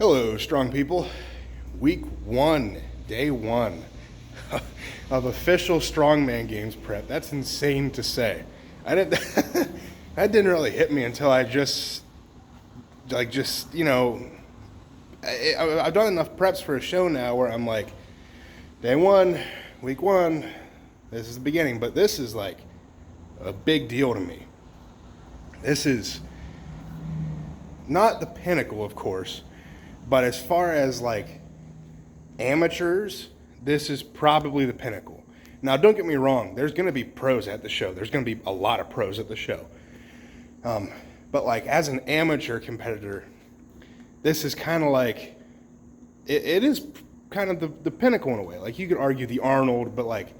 Hello, strong people. Week 1, day 1 of official Strongman Games prep. That's insane to say. I didn't. That didn't really hit me until I I've done enough preps for a show now where I'm like, day 1, week 1. This is the beginning, but this is like a big deal to me. This is not the pinnacle, of course. But as far as like amateurs, this is probably the pinnacle. Now, don't get me wrong. There's going to be pros at the show. There's going to be a lot of pros at the show. But like as an amateur competitor, this is kind of like, it is kind of the pinnacle in a way. Like you could argue the Arnold, but like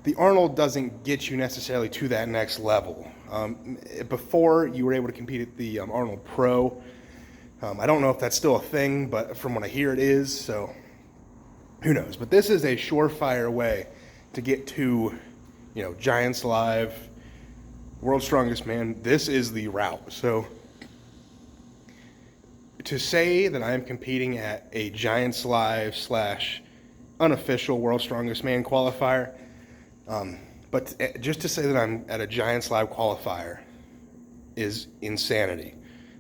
the Arnold doesn't get you necessarily to that next level. Before you were able to compete at the Arnold Pro, I don't know if that's still a thing, but from what I hear it is, so who knows. But this is a surefire way to get to, Giants Live, World's Strongest Man. This is the route. So to say that I am competing at a Giants Live / unofficial World's Strongest Man qualifier, but just to say that I'm at a Giants Live qualifier is insanity.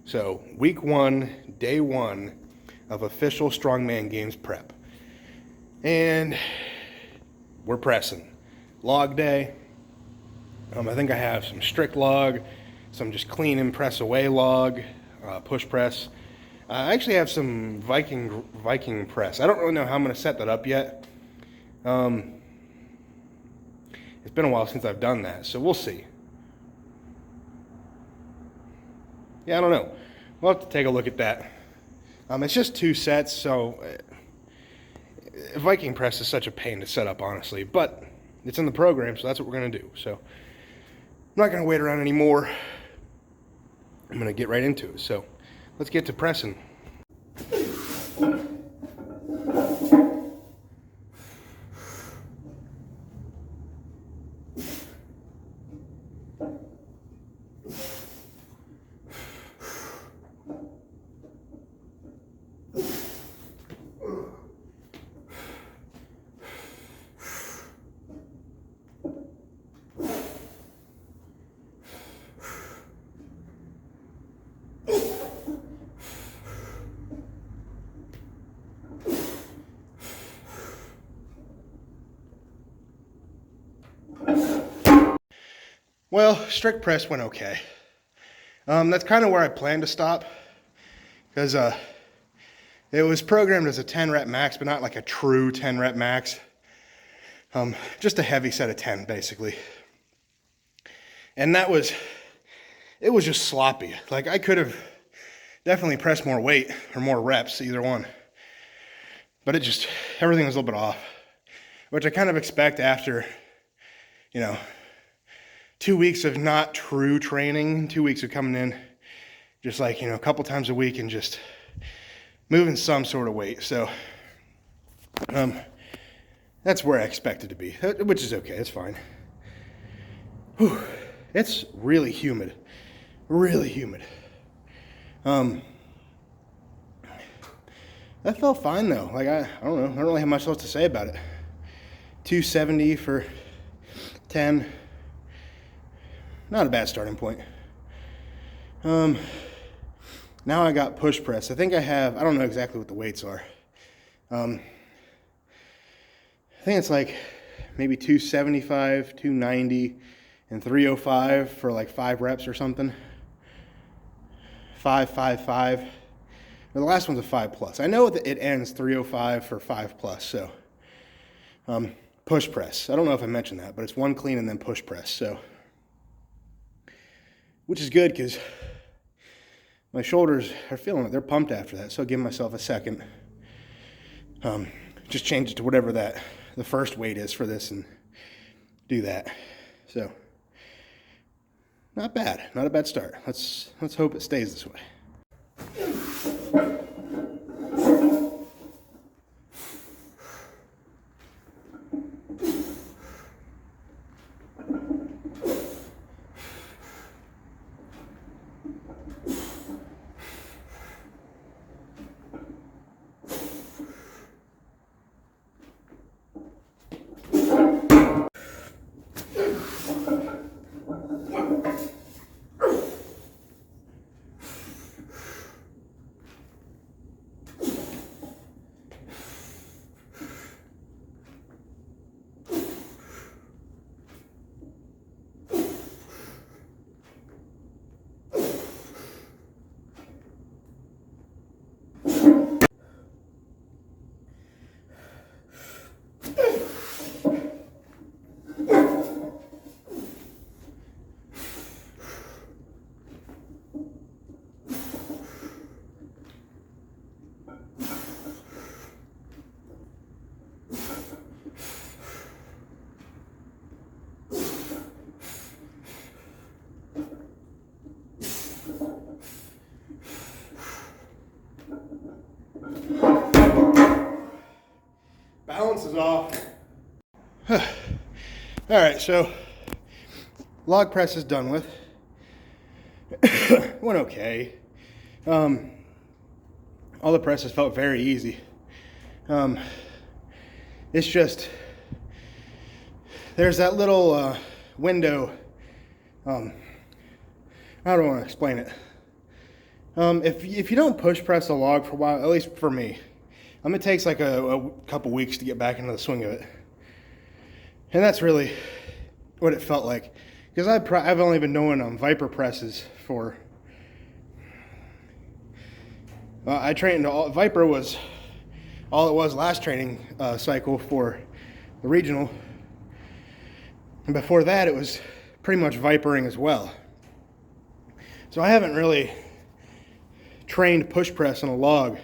So week 1, day 1 of official Strongman Games prep. And we're pressing. Log day. I think I have some strict log, some just clean and press away log, push press. I actually have some Viking press. I don't really know how I'm going to set that up yet. It's been a while since I've done that, so we'll see. Yeah, I don't know. We'll have to take a look at that. It's just 2 sets, so Viking press is such a pain to set up, honestly. But it's in the program, so that's what we're going to do. So I'm not going to wait around anymore. I'm going to get right into it. So let's get to pressing. Well, strict press went okay. That's kind of where I planned to stop, because it was programmed as a 10 rep max, but not like a true 10 rep max. Just a heavy set of 10, basically. And it was just sloppy. Like I could have definitely pressed more weight or more reps, either one. But everything was a little bit off, which I kind of expect after, 2 weeks of not true training, 2 weeks of coming in just like, a couple times a week and just moving some sort of weight. So that's where I expected to be, which is okay. It's fine. Whew. It's really humid. Really humid. That felt fine though. Like I don't know. I don't really have much else to say about it. 270 for 10. Not a bad starting point. Now I got push press. I think I don't know exactly what the weights are. I think it's like maybe 275, 290, and 305 for like 5 reps or something. 5, 5, 5. Well, the last one's a 5 plus. I know that it ends 305 for 5 plus, so push press. I don't know if I mentioned that, but it's 1 clean and then push press, so which is good because my shoulders are feeling it. They're pumped after that, so I'll give myself a second. Just change it to whatever the first weight is for this and do that. So not bad. Not a bad start. Let's hope it stays this way. balance is off. All right, so log press is done with. Went okay. All the presses felt very easy. It's just, there's that little window. I don't want to explain it. If you don't push press a log for a while, at least for me, it takes like a couple weeks to get back into the swing of it. And that's really what it felt like. Because I've only been doing Viper presses for, I trained, Viper was all it was last training cycle for the regional. And before that, it was pretty much Vipering as well. So I haven't really trained push press on a log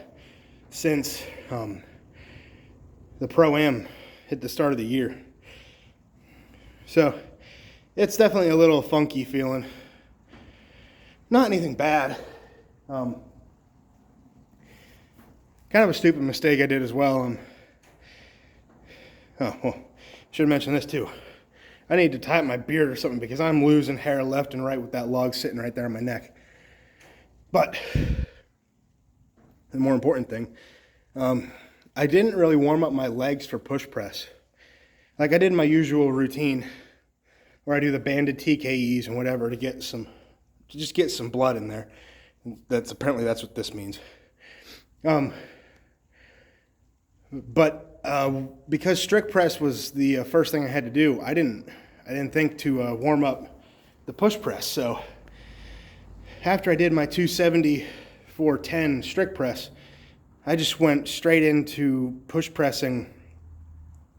since the Pro-Am hit the start of the year. So it's definitely a little funky feeling. Not anything bad. Kind of a stupid mistake I did as well. Oh, well, should have mentioned this too. I need to tie up my beard or something because I'm losing hair left and right with that log sitting right there on my neck. But the more important thing, I didn't really warm up my legs for push press. Like I did my usual routine where I do the banded TKEs and whatever to just get some blood in there. That's what this means. But because strict press was the first thing I had to do, I didn't think to warm up the push press. So after I did my 270 410 strict press, I just went straight into push pressing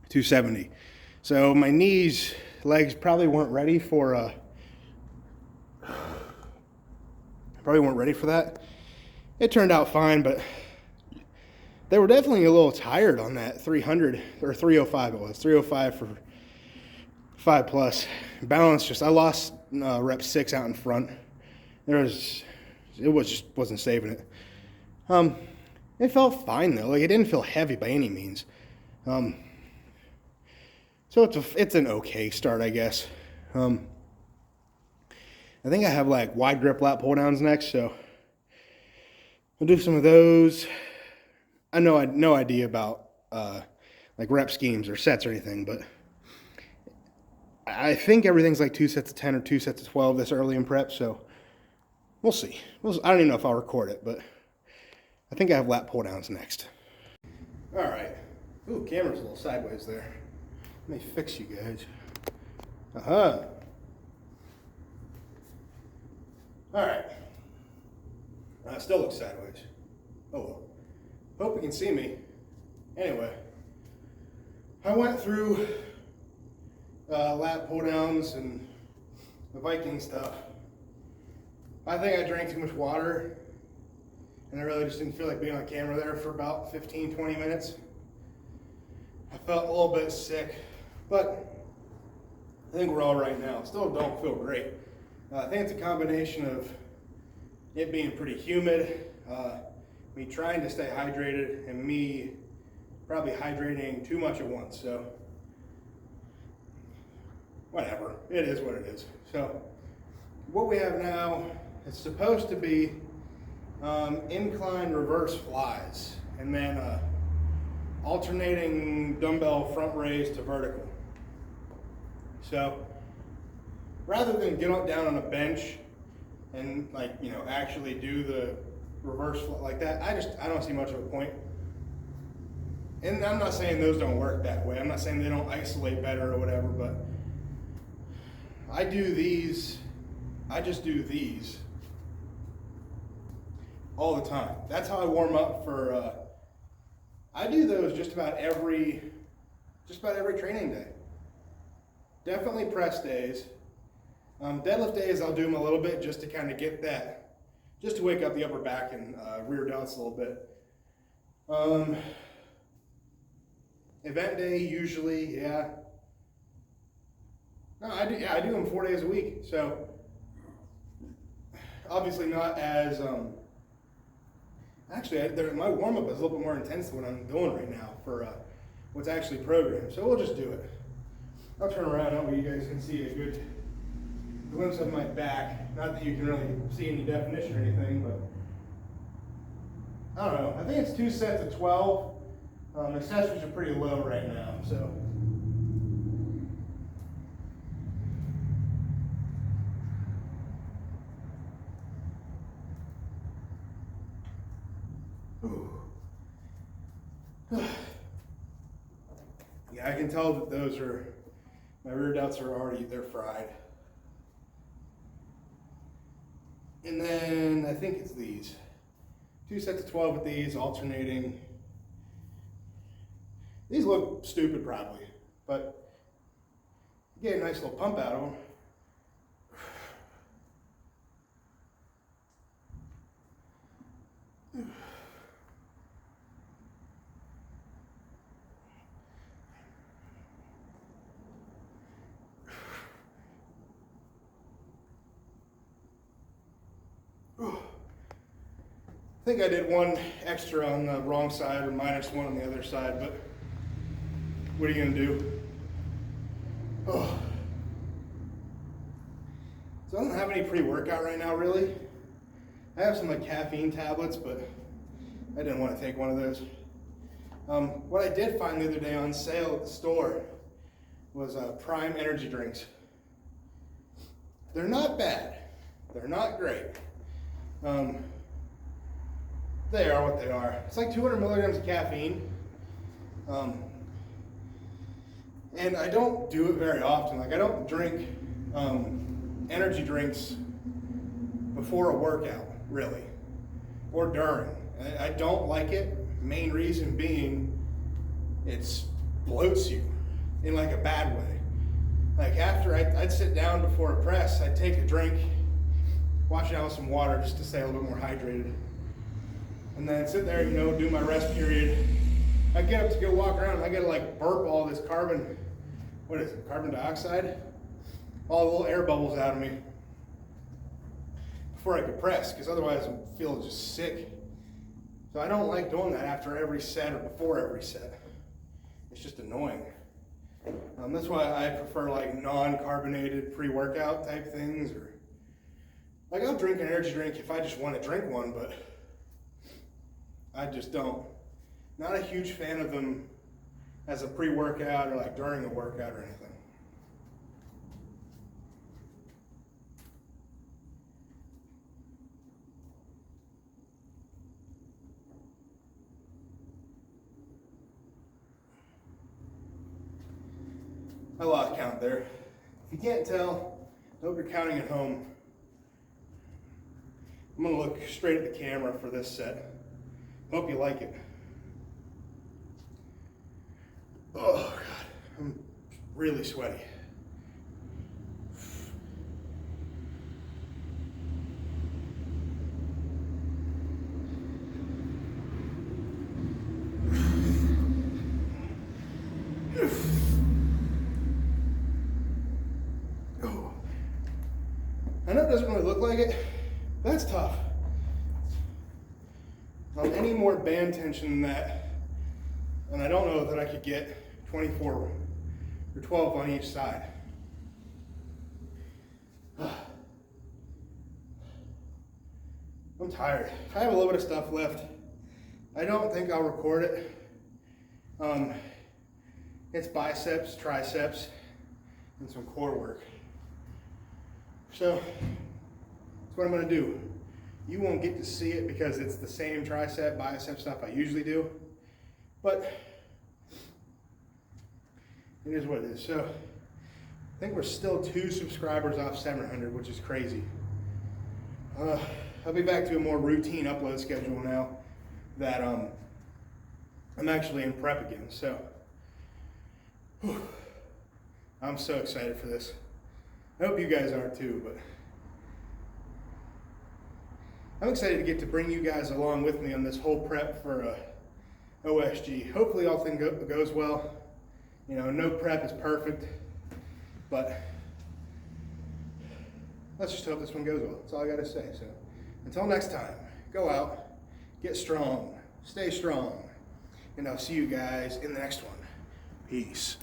270. So my legs probably weren't ready for that. It turned out fine, but they were definitely a little tired on that 300 or 305. It was 305 for 5 plus. Balance I lost rep 6 out in front. It just wasn't saving it. It felt fine though. Like it didn't feel heavy by any means. So it's an okay start, I guess. I think I have like wide grip lat pull downs next, so I'll do some of those. I know I had no idea about like rep schemes or sets or anything, but I think everything's like 2 sets of 10 or 2 sets of 12 this early in prep, so we'll see. I don't even know if I'll record it, but I think I have lat pull downs next. All right. Ooh, camera's a little sideways there. Let me fix you guys. All right. Still looks sideways. Oh well. Hope you can see me. Anyway, I went through lat pull downs and the Viking stuff. I think I drank too much water, and I really just didn't feel like being on camera there for about 15-20 minutes. I felt a little bit sick, but I think we're all right now. Still don't feel great. I think it's a combination of it being pretty humid, me trying to stay hydrated, and me probably hydrating too much at once. So whatever, it is what it is. So what we have now is supposed to be incline reverse flies, and then alternating dumbbell front raise to vertical. So rather than get down on a bench and actually do the reverse like that, I don't see much of a point. And I'm not saying those don't work that way. I'm not saying they don't isolate better or whatever, but I just do these all the time. That's how I warm up for, I do those just about every training day. Definitely press days. Deadlift days, I'll do them a little bit just to kind of get that, just to wake up the upper back and rear delts a little bit. Event day, usually, yeah. No, I do them 4 days a week. So obviously not as, actually my warm up is a little bit more intense than what I'm doing right now for what's actually programmed. So we'll just do it. I'll turn around that way you guys can see a good glimpse of my back. Not that you can really see any definition or anything, but I don't know. I think it's 2 sets of 12. Accessories are pretty low right now, so. Yeah, I can tell that those are, my rear delts are already, they're fried. And then I think it's these. 2 sets of 12 with these, alternating. These look stupid probably, but you get a nice little pump out of them. I think I did one extra on the wrong side or -1 on the other side, but what are you gonna do? Oh. So I don't have any pre-workout right now, really. I have some like caffeine tablets, but I didn't want to take one of those. What I did find the other day on sale at the store was Prime energy drinks. They're not bad. They're not great. They are what they are. It's like 200 milligrams of caffeine. And I don't do it very often. Like I don't drink energy drinks before a workout, really, or during. I don't like it. Main reason being, it bloats you in like a bad way. Like after I'd sit down before a press, I'd take a drink, wash it out with some water just to stay a little bit more hydrated. And then sit there, do my rest period. I get up to go walk around and I gotta like burp all this carbon dioxide? All the little air bubbles out of me before I could press, because otherwise I feel just sick. So I don't like doing that after every set or before every set. It's just annoying. That's why I prefer like non-carbonated pre-workout type things, or like I'll drink an energy drink if I just want to drink one, but I just don't. Not a huge fan of them as a pre-workout or like during a workout or anything. I lost count there. If you can't tell, I hope you're counting at home. I'm gonna look straight at the camera for this set. Hope you like it. Oh God, I'm really sweaty. Oh. I know it doesn't really look like it. That's tough. Any more band tension than that, and I don't know that I could get 24 or 12 on each side. I'm tired. I have a little bit of stuff left. I don't think I'll record it. It's biceps, triceps, and some core work. So that's what I'm gonna do. You won't get to see it because it's the same tricep, bicep stuff I usually do, but it is what it is. So I think we're still 2 subscribers off 700, which is crazy. I'll be back to a more routine upload schedule now that I'm actually in prep again. So I'm so excited for this. I hope you guys are too, but I'm excited to get to bring you guys along with me on this whole prep for OSG. Hopefully all things goes well. No prep is perfect, but let's just hope this one goes well. That's all I gotta say. So until next time, go out, get strong, stay strong, and I'll see you guys in the next one. Peace.